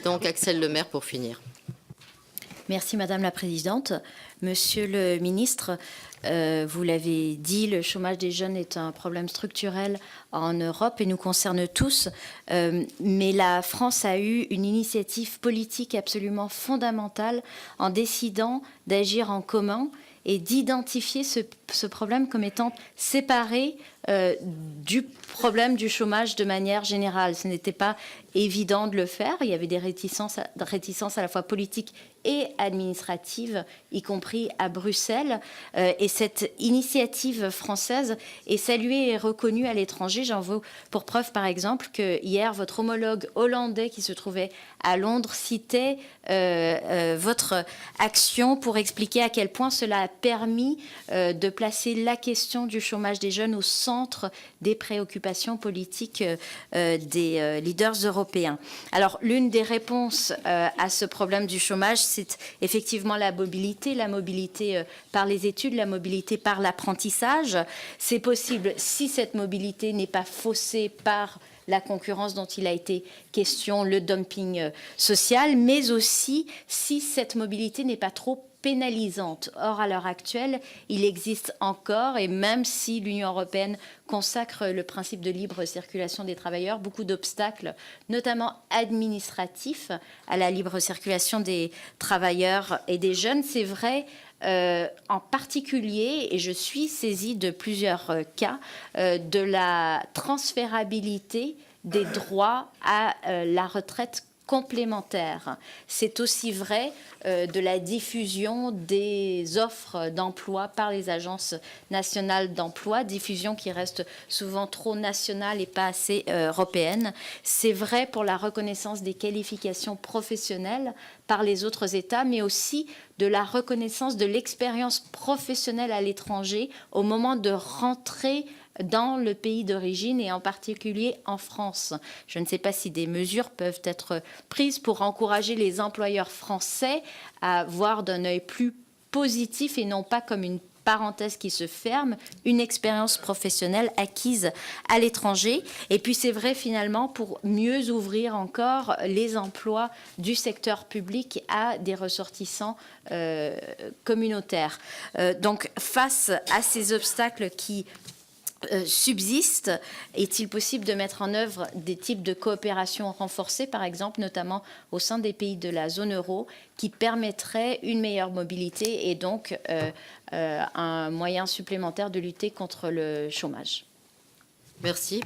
Donc Axel Lemaire pour finir. Merci Madame la Présidente. Monsieur le Ministre, vous l'avez dit, le chômage des jeunes est un problème structurel en Europe et nous concerne tous. Mais la France a eu une initiative politique absolument fondamentale en décidant d'agir en commun et d'identifier ce problème comme étant séparé du problème du chômage de manière générale. Ce n'était pas évident de le faire. Il y avait des réticences à la fois politiques et administratives, y compris à Bruxelles. Et cette initiative française est saluée et reconnue à l'étranger. J'en veux pour preuve, par exemple, que hier, votre homologue hollandais qui se trouvait à Londres citait votre action pour expliquer à quel point cela a permis de placer la question du chômage des jeunes au centre des préoccupations politiques des leaders européens. Alors, l'une des réponses à ce problème du chômage, c'est effectivement la mobilité par les études, la mobilité par l'apprentissage. C'est possible si cette mobilité n'est pas faussée par la concurrence dont il a été question, le dumping social, mais aussi si cette mobilité n'est pas trop pénalisante. Or, à l'heure actuelle, il existe encore, et même si l'Union européenne consacre le principe de libre circulation des travailleurs, beaucoup d'obstacles, notamment administratifs, à la libre circulation des travailleurs et des jeunes. C'est vrai en particulier, et je suis saisie de plusieurs cas, de la transférabilité des droits à la retraite complémentaire. C'est aussi vrai de la diffusion des offres d'emploi par les agences nationales d'emploi, diffusion qui reste souvent trop nationale et pas assez européenne. C'est vrai pour la reconnaissance des qualifications professionnelles par les autres États, mais aussi de la reconnaissance de l'expérience professionnelle à l'étranger au moment de rentrer dans le pays d'origine et en particulier en France. Je ne sais pas si des mesures peuvent être prises pour encourager les employeurs français à voir d'un œil plus positif et non pas comme une parenthèse qui se ferme, une expérience professionnelle acquise à l'étranger. Et puis c'est vrai finalement pour mieux ouvrir encore les emplois du secteur public à des ressortissants communautaires. Donc face à ces obstacles qui subsiste, est-il possible de mettre en œuvre des types de coopération renforcées, par exemple, notamment au sein des pays de la zone euro, qui permettraient une meilleure mobilité et donc un moyen supplémentaire de lutter contre le chômage? Merci.